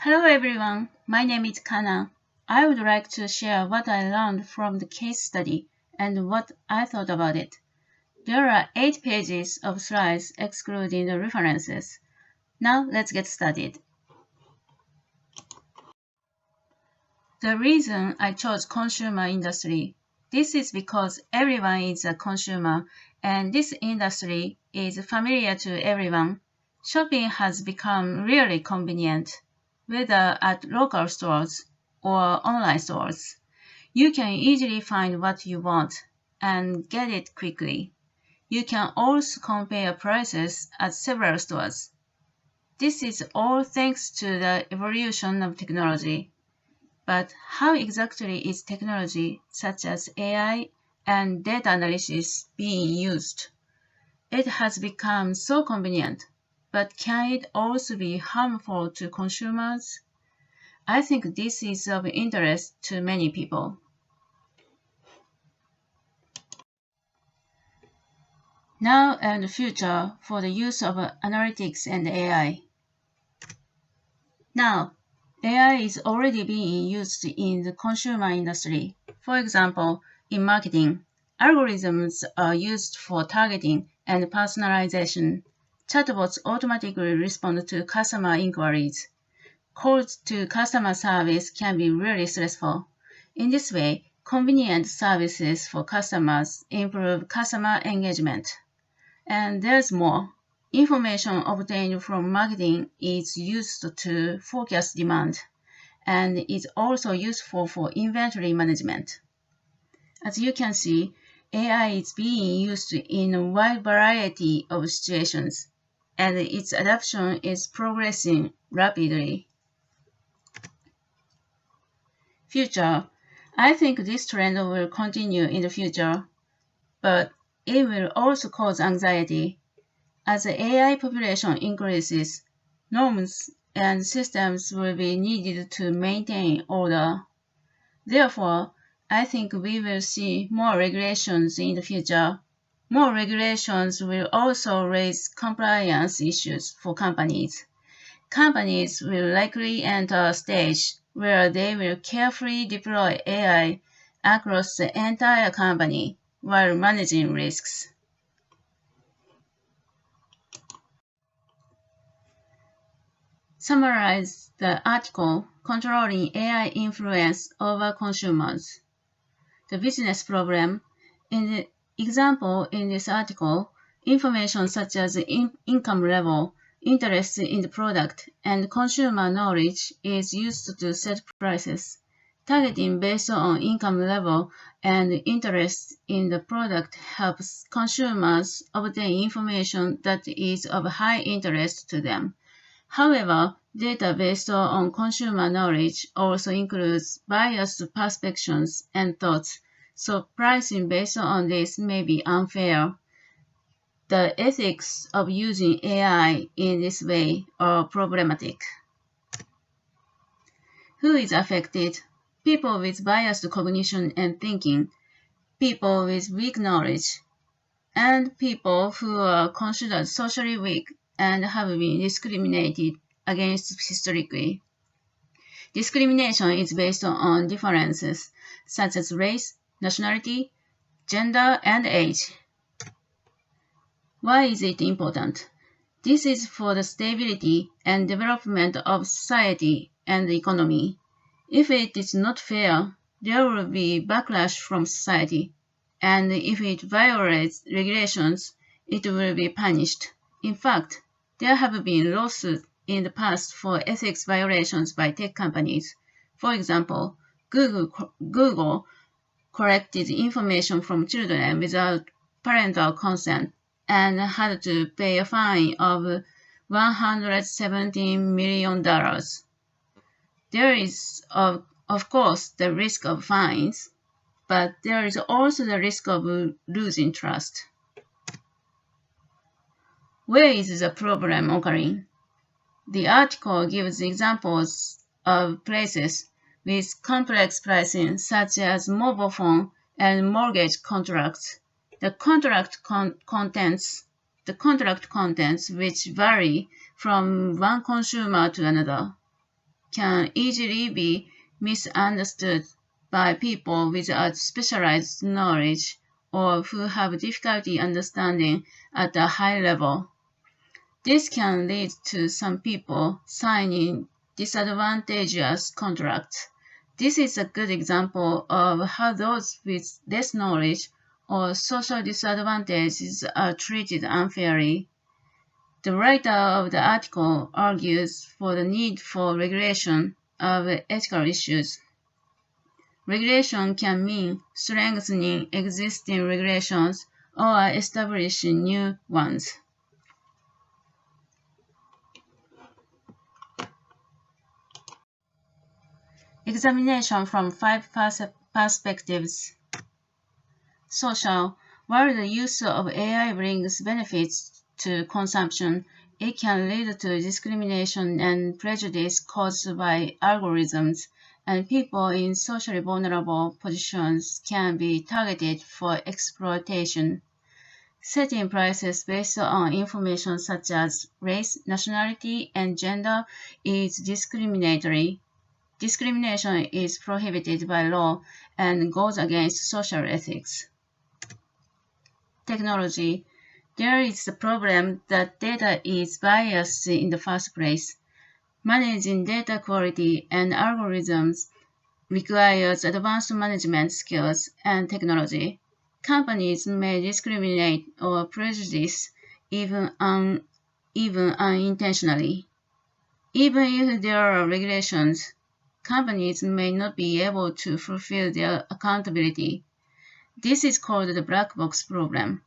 Hello everyone, my name is Kana. I would like to share what I learned from the case study and what I thought about it. There are 8 pages of slides excluding the references. Now let's get started. The reason I chose consumer industry. This is because everyone is a consumer and this industry is familiar to everyone. Shopping has become really convenient, whether at local stores or online stores. You can easily find what you want and get it quickly. You can also compare prices at several stores. This is all thanks to the evolution of technology. But how exactly is technology such as AI and data analysis being used? It has become so convenient, but can it also be harmful to consumers? I think this is of interest to many people. Now and the future for the use of analytics and AI. Now, AI is already being used in the consumer industry. For example, in marketing, algorithms are used for targeting and personalization. Chatbots automatically respond to customer inquiries. Calls to customer service can be really stressful. In this way, convenient services for customers improve customer engagement. And there's more. Information obtained from marketing is used to forecast demand and is also useful for inventory management. As you can see, AI is being used in a wide variety of situations, and its adoption is progressing rapidly. Future. I think this trend will continue in the future, but it will also cause anxiety. As the AI population increases, norms and systems will be needed to maintain order. Therefore, I think we will see more regulations in the future. More regulations will also raise compliance issues for companies. Companies will likely enter a stage where they will carefully deploy AI across the entire company while managing risks. Summarize the article Controlling AI Influence Over Consumers. The business problem. In the example in this article, information such as income level, interest in the product, and consumer knowledge is used to set prices. Targeting based on income level and interest in the product helps consumers obtain information that is of high interest to them. However, data based on consumer knowledge also includes biased perceptions and thoughts, so pricing based on this may be unfair. The ethics of using AI in this way are problematic. Who is affected? People with biased cognition and thinking, people with weak knowledge, and people who are considered socially weak and have been discriminated against historically. Discrimination is based on differences such as race, nationality, gender, and age. Why is it important? This is for the stability and development of society and the economy. If it is not fair, there will be backlash from society, and if it violates regulations, it will be punished. In fact, there have been lawsuits in the past for ethics violations by tech companies. For example, Google collected information from children without parental consent and had to pay a fine of $117 million. There is, of course, the risk of fines, but there is also the risk of losing trust. Where is the problem occurring? The article gives examples of places with complex pricing, such as mobile phone and mortgage contracts. The contract contents which vary from one consumer to another. can easily be misunderstood by people without specialized knowledge or who have difficulty understanding at a high level. This can lead to some people signing disadvantageous contracts. This is a good example of how those with less knowledge or social disadvantages are treated unfairly. The writer of the article argues for the need for regulation of ethical issues. Regulation can mean strengthening existing regulations or establishing new ones. Examination from five perspectives. Social. While the use of AI brings benefits to consumption, it can lead to discrimination and prejudice caused by algorithms, and people in socially vulnerable positions can be targeted for exploitation. Setting prices based on information such as race, nationality, and gender is discriminatory. Discrimination is prohibited by law and goes against social ethics. Technology. There is the problem that data is biased in the first place. Managing data quality and algorithms requires advanced management skills and technology. Companies may discriminate or prejudice even unintentionally. Even if there are regulations, companies may not be able to fulfill their accountability. This is called the black box problem,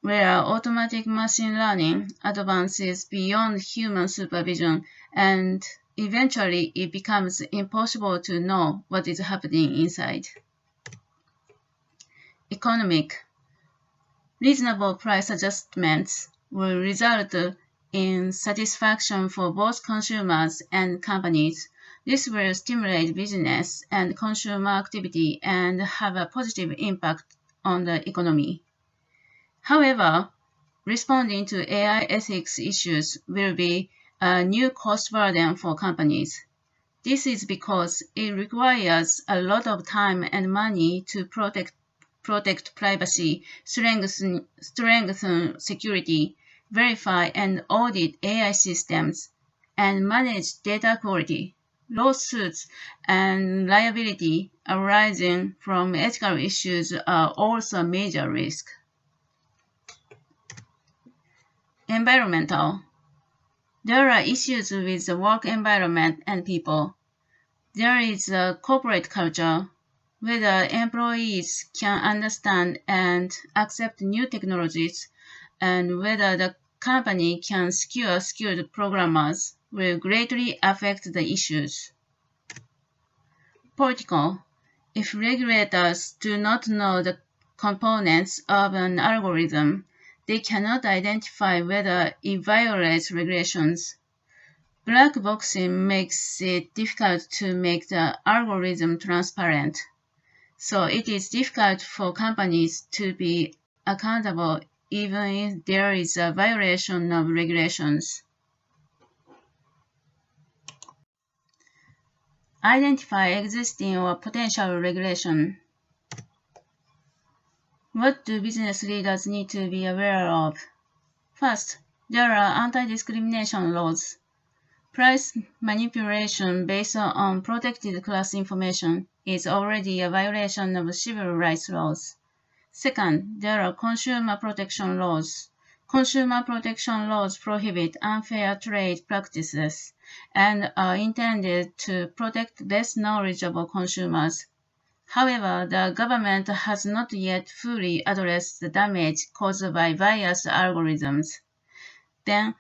where automatic machine learning advances beyond human supervision and eventually it becomes impossible to know what is happening inside. Economic. Reasonable price adjustments will result in satisfaction for both consumers and companies. This will stimulate business and consumer activity and have a positive impact on the economy. However, responding to AI ethics issues will be a new cost burden for companies. This is because it requires a lot of time and money to protect privacy, strengthen security, verify and audit AI systems, and manage data quality. Lawsuits and liability arising from ethical issues are also a major risk. Environmental. There are issues with the work environment and people. There is a corporate culture, whether employees can understand and accept new technologies, and whether the company can secure skilled programmers will greatly affect the issues. Political. If regulators do not know the components of an algorithm, they cannot identify whether it violates regulations. Black boxing makes it difficult to make the algorithm transparent, so it is difficult for companies to be accountable even if there is a violation of regulations. Identify existing or potential regulation. What do business leaders need to be aware of? First, there are anti-discrimination laws. Price manipulation based on protected class information is already a violation of civil rights laws. Second, there are consumer protection laws. Consumer protection laws prohibit unfair trade practices and are intended to protect less knowledgeable consumers. However, the government has not yet fully addressed the damage caused by biased algorithms. Then,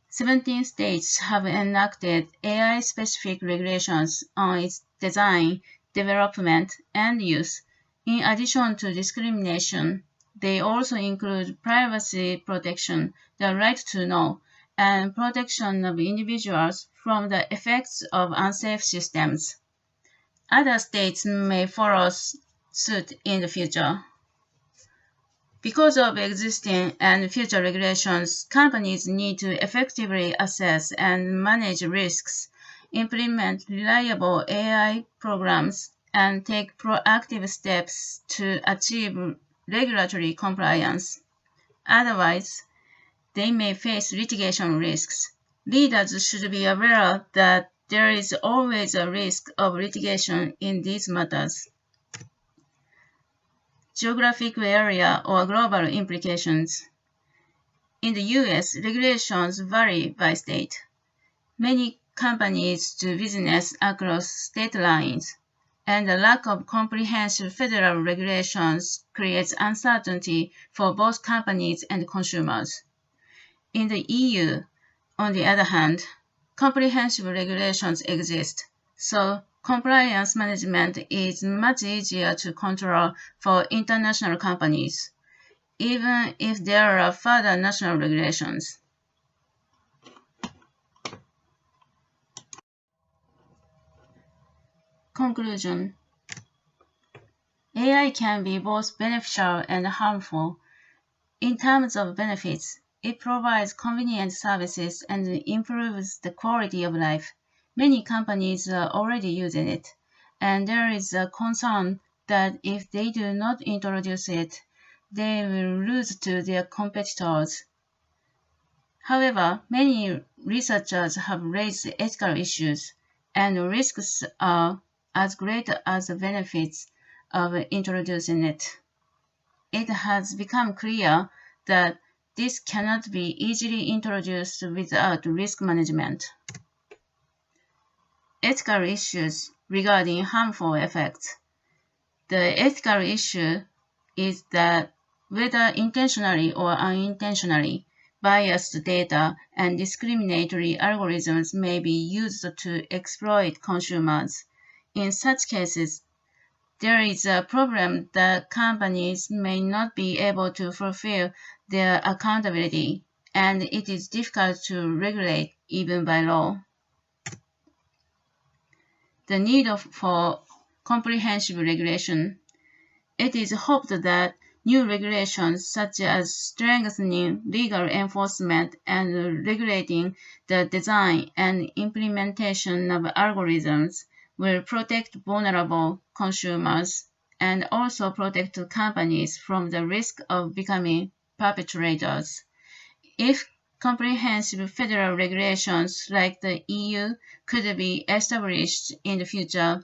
17 states have enacted AI-specific regulations on its design, development, and use. In addition to discrimination, they also include privacy protection, the right to know, and protection of individuals from the effects of unsafe systems. Other states may follow suit in the future. Because of existing and future regulations, companies need to effectively assess and manage risks implement reliable AI programs, and take proactive steps to achieve regulatory compliance. Otherwise, they may face litigation risks. Leaders should be aware that there is always a risk of litigation in these matters. Geographic area or global implications. In the US, regulations vary by state. Many companies do business across state lines, and the lack of comprehensive federal regulations creates uncertainty for both companies and consumers. In the EU, on the other hand, comprehensive regulations exist, so compliance management is much easier to control for international companies, even if there are further national regulations. Conclusion: AI can be both beneficial and harmful. In terms of benefits, it provides convenient services and improves the quality of life. Many companies are already using it, and there is a concern that if they do not introduce it, they will lose to their competitors. However, many researchers have raised ethical issues, and the risks are as great as the benefits of introducing it. It has become clear that this cannot be easily introduced without risk management. Ethical issues regarding harmful effects. The ethical issue is that whether intentionally or unintentionally, biased data and discriminatory algorithms may be used to exploit consumers. In such cases, there is a problem that companies may not be able to fulfill their accountability, and it is difficult to regulate even by law. The need for comprehensive regulation. It is hoped that new regulations such as strengthening legal enforcement and regulating the design and implementation of algorithms will protect vulnerable consumers and also protect companies from the risk of becoming perpetrators. If comprehensive federal regulations like the EU could be established in the future,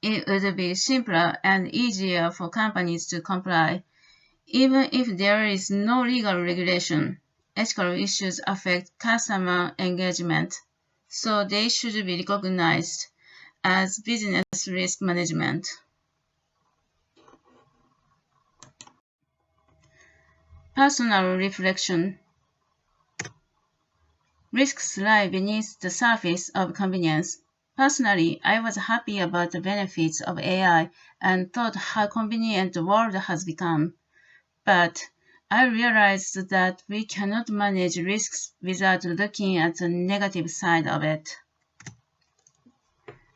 it would be simpler and easier for companies to comply. Even if there is no legal regulation, ethical issues affect customer engagement, so they should be recognized as business risk management. Personal reflection. Risks lie beneath the surface of convenience. Personally, I was happy about the benefits of AI and thought how convenient the world has become. But I realized that we cannot manage risks without looking at the negative side of it.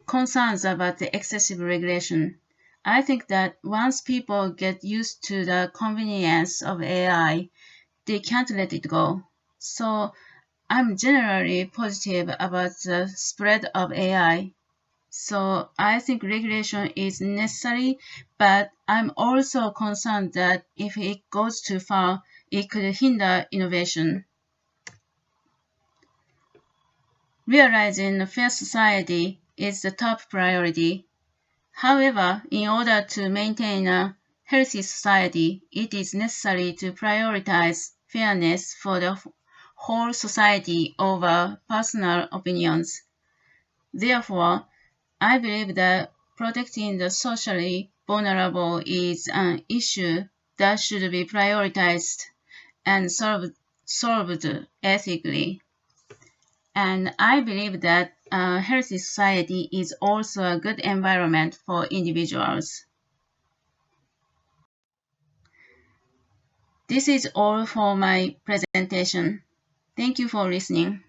Concerns about the excessive regulation. I think that once people get used to the convenience of AI, they can't let it go. So I'm generally positive about the spread of AI. So I think regulation is necessary, but I'm also concerned that if it goes too far, it could hinder innovation. Realizing a fair society is the top priority. However, in order to maintain a healthy society, it is necessary to prioritize fairness for the whole society over personal opinions. Therefore, I believe that protecting the socially vulnerable is an issue that should be prioritized and solved ethically. And I believe that a healthy society is also a good environment for individuals. This is all for my presentation. Thank you for listening.